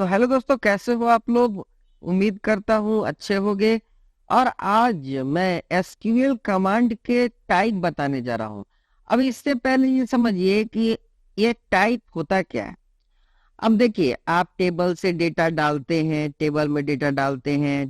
तो हेलो दोस्तों, कैसे हो आप लोग। उम्मीद करता हूँ अच्छे होगे। और आज मैं एसक्यूएल कमांड के टाइप बताने जा रहा हूँ। अब इससे पहले ये समझिए कि ये टाइप होता क्या है। अब देखिए, आप टेबल से डेटा डालते हैं, टेबल में डेटा डालते हैं,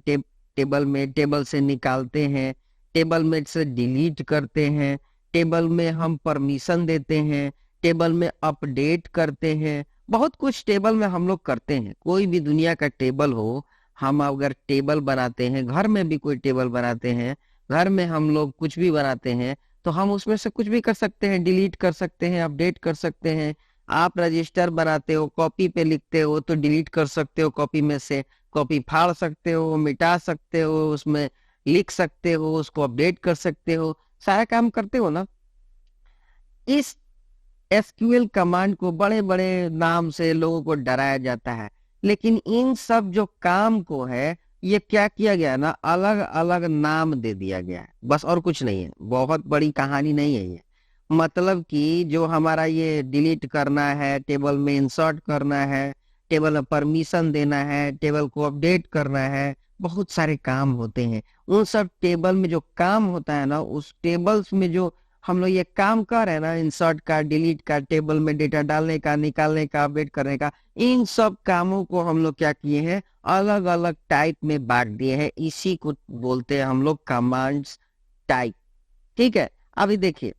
टेबल में टेबल से निकालते हैं, टेबल में से डिलीट करते हैं, टेबल में हम परमिशन देते हैं, टेबल में अपडेट करते हैं। बहुत कुछ टेबल में हम लोग करते हैं। कोई भी दुनिया का टेबल हो, हम अगर टेबल बनाते हैं, घर में भी कोई टेबल बनाते हैं, घर में हम लोग कुछ भी बनाते हैं, तो हम उसमें से कुछ भी कर सकते हैं, डिलीट कर सकते हैं, अपडेट कर सकते हैं। आप रजिस्टर बनाते हो, कॉपी पे लिखते हो, तो डिलीट कर सकते हो, कॉपी में से कॉपी फाड़ सकते हो, मिटा सकते हो, उसमें लिख सकते हो, उसको अपडेट कर सकते हो, सारा काम करते हो ना। इस एसक्यूएल कमांड को बड़े बड़े नाम से लोगों को डराया जाता है, लेकिन इन सब जो काम को है, ये क्या किया गया ना, अलग अलग नाम दे दिया गया है, बस और कुछ नहीं है। बहुत बड़ी कहानी नहीं है ये। मतलब कि जो हमारा ये डिलीट करना है, टेबल में इंसर्ट करना है, टेबल में परमिशन देना है, टेबल को अपडेट करना है, बहुत सारे काम होते हैं। उन सब टेबल में जो काम होता है ना, उस टेबल्स में जो हम लोग ये काम कर रहे हैं ना, इंसर्ट का, डिलीट का, टेबल में डेटा डालने का, निकालने का, अपडेट करने का, इन सब कामों को हम लोग क्या किए हैं, अलग अलग टाइप में बांट दिए हैं। इसी को बोलते हैं हम लोग कमांड्स टाइप। ठीक है। अभी देखिए,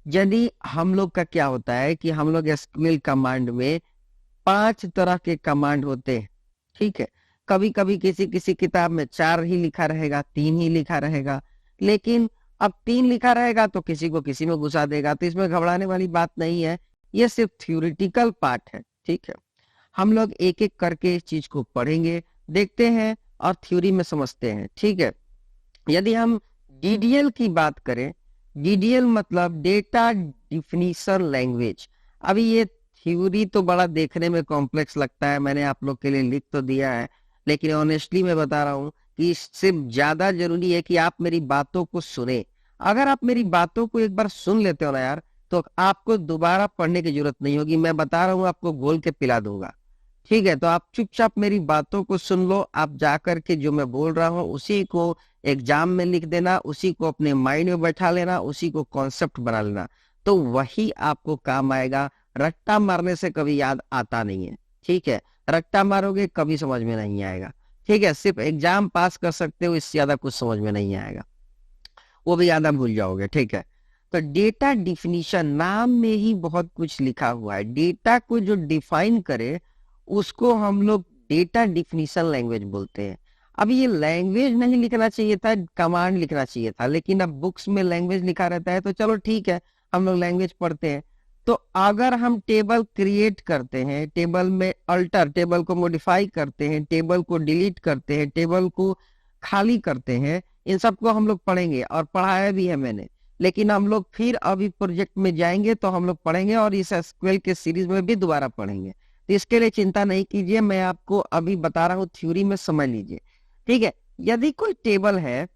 यदि हम लोग का क्या होता है कि हम लोग एसक्यूएल कमांड में 5 तरह के कमांड होते हैं। ठीक है। कभी कभी किसी किसी किताब में 4 ही लिखा रहेगा, 3 ही लिखा रहेगा, लेकिन अब 3 लिखा रहेगा तो किसी को किसी में घुसा देगा, तो इसमें घबराने वाली बात नहीं है। ये सिर्फ थ्योरेटिकल पार्ट है। ठीक है। हम लोग एक एक करके इस चीज को पढ़ेंगे, देखते हैं और थ्योरी में समझते हैं। ठीक है। यदि हम डीडीएल की बात करें, डीडीएल मतलब डेटा डिफिनीशन लैंग्वेज। अभी ये थ्योरी तो बड़ा देखने में कॉम्प्लेक्स लगता है, मैंने आप लोग के लिए लिख तो दिया है, लेकिन ऑनेस्टली मैं बता रहा हूँ कि इससे ज्यादा जरूरी है कि आप मेरी बातों को सुने। अगर आप मेरी बातों को एक बार सुन लेते हो ना यार, तो आपको दोबारा पढ़ने की जरूरत नहीं होगी। मैं बता रहा हूँ, आपको घोल के पिला दूंगा। ठीक है। तो आप चुपचाप मेरी बातों को सुन लो। आप जाकर के जो मैं बोल रहा हूँ उसी को एग्जाम में लिख देना, उसी को अपने माइंड में बैठा लेना, उसी को कॉन्सेप्ट बना लेना, तो वही आपको काम आएगा। रट्टा मारने से कभी याद आता नहीं है। ठीक है। रट्टा मारोगे कभी समझ में नहीं आएगा। ठीक है। सिर्फ एग्जाम पास कर सकते हो, इससे ज्यादा कुछ समझ में नहीं आएगा, वो भी ज्यादा भूल जाओगे। ठीक है। तो डेटा डिफिनीशन, नाम में ही बहुत कुछ लिखा हुआ है। डेटा को जो डिफाइन करे उसको हम लोग डेटा डिफिनीशन लैंग्वेज बोलते हैं। अब ये लैंग्वेज नहीं लिखना चाहिए था, कमांड लिखना चाहिए था, लेकिन अब बुक्स में लैंग्वेज लिखा रहता है, तो चलो ठीक है, हम लोग लैंग्वेज पढ़ते हैं। तो अगर हम टेबल क्रिएट करते हैं, टेबल में अल्टर, टेबल को मॉडिफाई करते हैं, टेबल को डिलीट करते हैं, टेबल को खाली करते हैं, इन सबको हम लोग पढ़ेंगे और पढ़ाया भी है मैंने। लेकिन हम लोग फिर अभी प्रोजेक्ट में जाएंगे तो हम लोग पढ़ेंगे, और इस एसक्यूएल के सीरीज में भी दोबारा पढ़ेंगे। तो इसके लिए चिंता नहीं कीजिए, मैं आपको अभी बता रहा हूँ, थ्योरी में समझ लीजिए। ठीक है। यदि कोई टेबल है,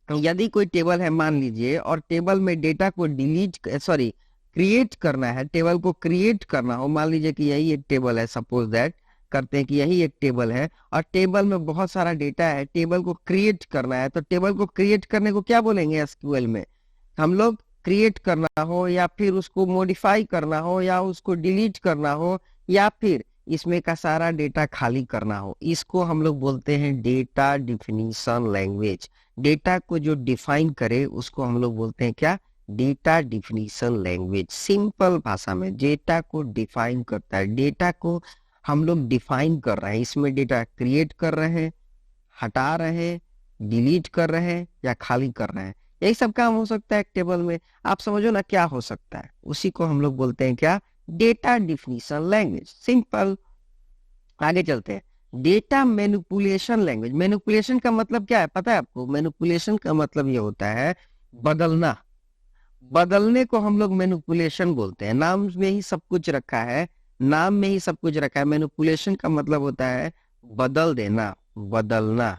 यदि कोई टेबल है मान लीजिए, और टेबल में डेटा को डिलीट, सॉरी, क्रिएट करना है, टेबल को क्रिएट करना हो, मान लीजिए कि यही एक टेबल है, सपोज दैट करते हैं कि यही एक टेबल है, और टेबल में बहुत सारा डेटा है, टेबल को क्रिएट करना है, तो टेबल को क्रिएट करने को क्या बोलेंगे एसक्यूएल में हम लोग। क्रिएट करना हो, या फिर उसको मॉडिफाई करना हो, या उसको डिलीट करना हो, या फिर इसमें का सारा डेटा खाली करना हो, इसको हम लोग बोलते हैं डेटा डिफिनीशन लैंग्वेज। डेटा को जो डिफाइन करे उसको हम लोग बोलते हैं क्या, डेटा डिफिनीशन लैंग्वेज। सिंपल भाषा में डेटा को डिफाइन करता है। डेटा को हम लोग डिफाइन कर रहे हैं, इसमें डेटा क्रिएट कर रहे हैं, हटा रहे हैं, डिलीट कर रहे हैं, या खाली कर रहे हैं, यही सब काम हो सकता है एक टेबल में। आप समझो ना क्या हो सकता है, उसी को हम लोग बोलते हैं क्या, डेटा डिफिनीशन लैंग्वेज। सिंपल। आगे चलते हैं। Data manipulation language. मैनिपुलेशन का मतलब क्या है पता है आपको? मैनिपुलेशन का मतलब ये होता है बदलना। बदलने को हम लोग मैनिपुलेशन बोलते हैं। नाम में ही सब कुछ रखा है, नाम में ही सब कुछ रखा है। मैनिपुलेशन का मतलब होता है बदल देना, बदलना,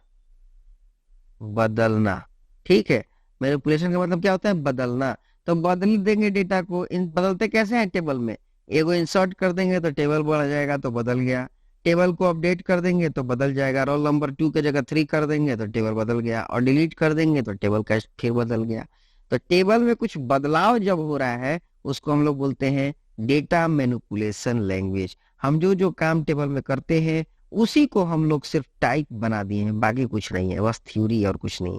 बदलना। ठीक है। मैनिपुलेशन का मतलब क्या होता है, बदलना। तो बदल देंगे डेटा को, इन बदलते कैसे हैं टेबल में, एगो इंसर्ट कर देंगे तो टेबल बढ़ जाएगा, तो बदल गया। टेबल को अपडेट कर देंगे तो बदल जाएगा, रोल नंबर 2 की जगह 3 कर देंगे तो टेबल बदल गया, और डिलीट कर देंगे तो टेबल का फिर बदल गया। तो टेबल में कुछ बदलाव जब हो रहा है उसको हम लोग बोलते हैं डेटा मैनिपुलेशन लैंग्वेज। हम जो जो काम टेबल में करते हैं उसी को हम लोग सिर्फ टाइप बना दिए हैं, बाकी कुछ नहीं है, बस थ्योरी और कुछ नहीं।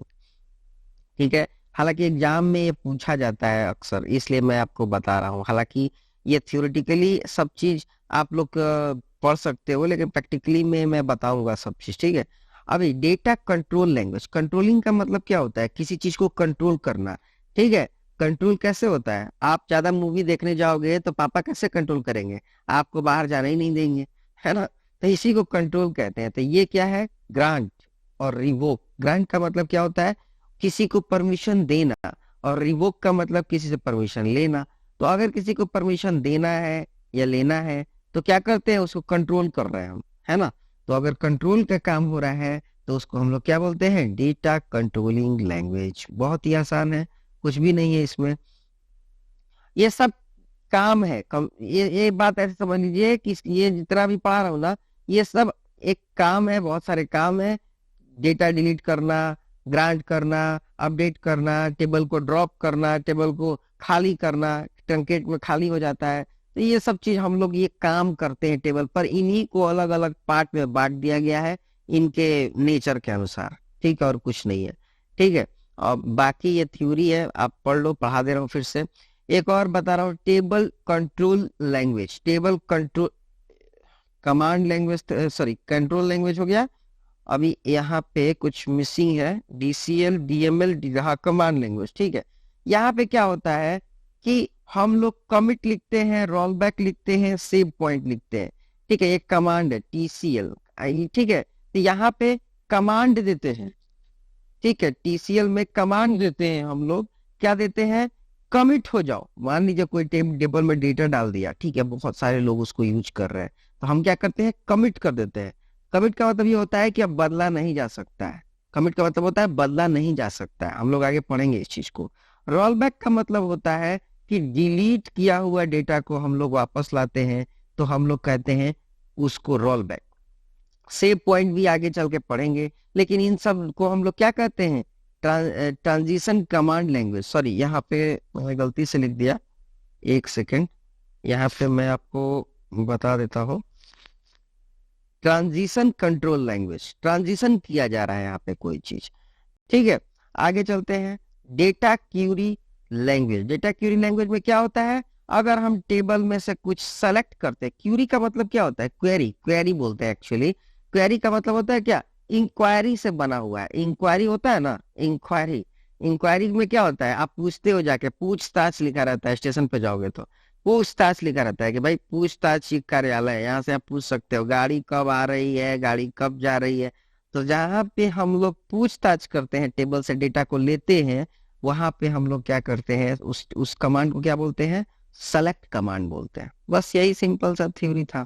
ठीक है, हालांकि एग्जाम में ये पूछा जाता है अक्सर, इसलिए मैं आपको बता रहा हूँ। हालांकि ये थ्योरेटिकली सब चीज आप लोग पढ़ सकते हो, लेकिन प्रैक्टिकली में मैं बताऊंगा सब चीज। ठीक है, अभी डेटा कंट्रोल लैंग्वेज, कंट्रोलिंग का मतलब क्या होता है? किसी चीज को कंट्रोल करना। ठीक है, कंट्रोल कैसे होता है? आप ज्यादा मूवी देखने जाओगे तो पापा कैसे कंट्रोल करेंगे? आपको बाहर जाना ही नहीं देंगे, है ना? तो इसी को कंट्रोल कहते हैं। तो ये क्या है? ग्रांट और रिवोक। ग्रांट का मतलब क्या होता है? किसी को परमिशन देना, और रिवोक का मतलब किसी से परमिशन लेना। तो अगर किसी को परमिशन देना है या लेना है तो क्या करते हैं? उसको कंट्रोल कर रहे हैं हम, है ना? तो अगर कंट्रोल का काम हो रहा है तो उसको हम लोग क्या बोलते हैं? Data controlling language. बहुत ही आसान है, कुछ भी नहीं है इसमें। ये सब काम है ये बात ऐसे समझ लीजिए कि ये जितना भी पढ़ा रहा हूँ ना, ये सब एक काम है, बहुत सारे काम है। डेटा डिलीट करना, ग्रांट करना, अपडेट करना, टेबल को ड्रॉप करना, टेबल को खाली करना, ट्रंकेट में खाली हो जाता है। तो ये सब चीज हम लोग ये काम करते हैं टेबल पर। इन्हीं को अलग अलग पार्ट में बांट दिया गया है इनके नेचर के अनुसार। ठीक है, और कुछ नहीं है। ठीक है, और बाकी ये थ्योरी है, आप पढ़ लो, पढ़ा दे रहा हूँ फिर से। एक और बता रहा हूँ, table control language. Table control command language, sorry control language हो गया। अभी यहाँ पे कुछ मिसिंग है, डीसीएल, डीएमएल, कमांड लैंग्वेज। ठीक है, यहाँ पे क्या होता है कि हम लोग कमिट लिखते हैं, रोल बैक लिखते हैं, सेव पॉइंट लिखते हैं। ठीक है, एक कमांड है टीसीएल। ठीक है, तो यहाँ पे कमांड देते हैं। ठीक है, टीसीएल में कमांड देते हैं हम लोग। क्या देते हैं? कमिट हो जाओ। मान लीजिए कोई टेबल में डेटा डाल दिया, ठीक है, बहुत सारे लोग उसको यूज कर रहे हैं, तो हम क्या करते हैं? कमिट कर देते हैं। कमिट का मतलब ये होता है कि अब बदला नहीं जा सकता है। कमिट का मतलब होता है बदला नहीं जा सकता है। हम लोग आगे पढ़ेंगे इस चीज को। रोल बैक का मतलब होता है कि डिलीट किया हुआ डेटा को हम लोग वापस लाते हैं, तो हम लोग कहते हैं उसको रोल बैक। सेव पॉइंट भी आगे चल के पढ़ेंगे, लेकिन इन सब को हम लोग क्या कहते हैं? Transition command language. सॉरी, यहाँ पे मैंने गलती से लिख दिया, एक सेकेंड, यहाँ पे मैं आपको बता देता हूँ। ट्रांजिशन कंट्रोल लैंग्वेज, ट्रांजिशन किया जा रहा है यहाँ पे कोई चीज। ठीक है, आगे चलते हैं। Data Curie language. Data Curie language में क्या होता है? अगर हम टेबल में से कुछ सेलेक्ट करते हैं, क्यूरी का मतलब क्या होता है? क्वेरी, क्वेरी बोलते हैं एक्चुअली। क्वेरी का मतलब होता है क्या? इंक्वायरी से बना हुआ है। इंक्वायरी होता है ना, इंक्वायरी। इंक्वायरी में क्या होता है? आप पूछते हो, जाके पूछताछ लिखा रहता है, स्टेशन पे जाओगे तो पूछताछ लिखा रहता है कि भाई पूछताछ कार्यालय है, यहाँ से आप पूछ सकते हो गाड़ी कब आ रही है, गाड़ी कब जा रही है। तो जहाँ पे हम लोग पूछताछ करते हैं, टेबल से डेटा को लेते हैं, वहां पे हम लोग क्या करते हैं? उस कमांड को क्या बोलते हैं? सेलेक्ट कमांड बोलते हैं। बस यही सिंपल सा थ्योरी था,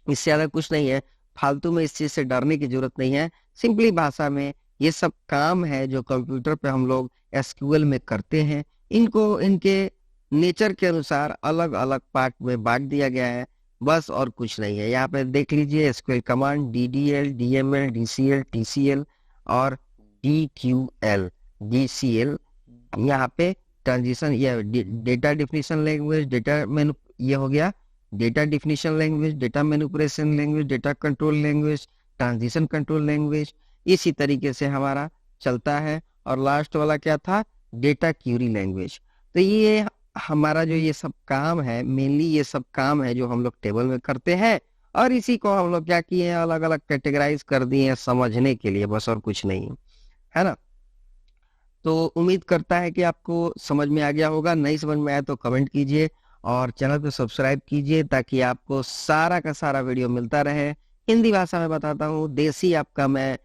इससे ज्यादा कुछ नहीं है। फालतू में इस चीज से डरने की जरूरत नहीं है। सिंपली भाषा में ये सब काम है जो कंप्यूटर पे हम लोग एसक्यूएल में करते हैं। इनको इनके नेचर के अनुसार अलग अलग पार्ट में बांट दिया गया है, बस, और कुछ नहीं है। यहाँ पे देख लीजिए, SQL command DDL, DML, DCL, TCL और डीक्यूएल, डीसीएल। यहाँ पे ट्रांजिशन, ये डेटा डिफिनेशन लैंग्वेज, डेटा मेनू, ये हो गया data definition language, data manipulation language, data control language, transition control language. इसी तरीके से हमारा चलता है। और लास्ट वाला क्या था? Data Curie language. तो ये हमारा जो ये सब काम है, मेनली ये सब काम है जो हम लोग टेबल में करते हैं, और इसी को हम लोग क्या किए हैं? अलग अलग कैटेगराइज कर दिए हैं समझने के लिए, बस, और कुछ नहीं, है ना? तो उम्मीद करता है कि आपको समझ में आ गया होगा। नहीं समझ में आया तो कमेंट कीजिए, और चैनल को सब्सक्राइब कीजिए ताकि आपको सारा का सारा वीडियो मिलता रहे। हिंदी भाषा में बताता हूँ, देसी आपका मैं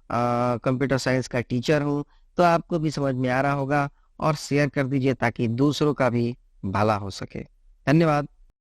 कंप्यूटर साइंस का टीचर हूँ, तो आपको भी समझ में आ रहा होगा। और शेयर कर दीजिए ताकि दूसरों का भी भला हो सके। धन्यवाद।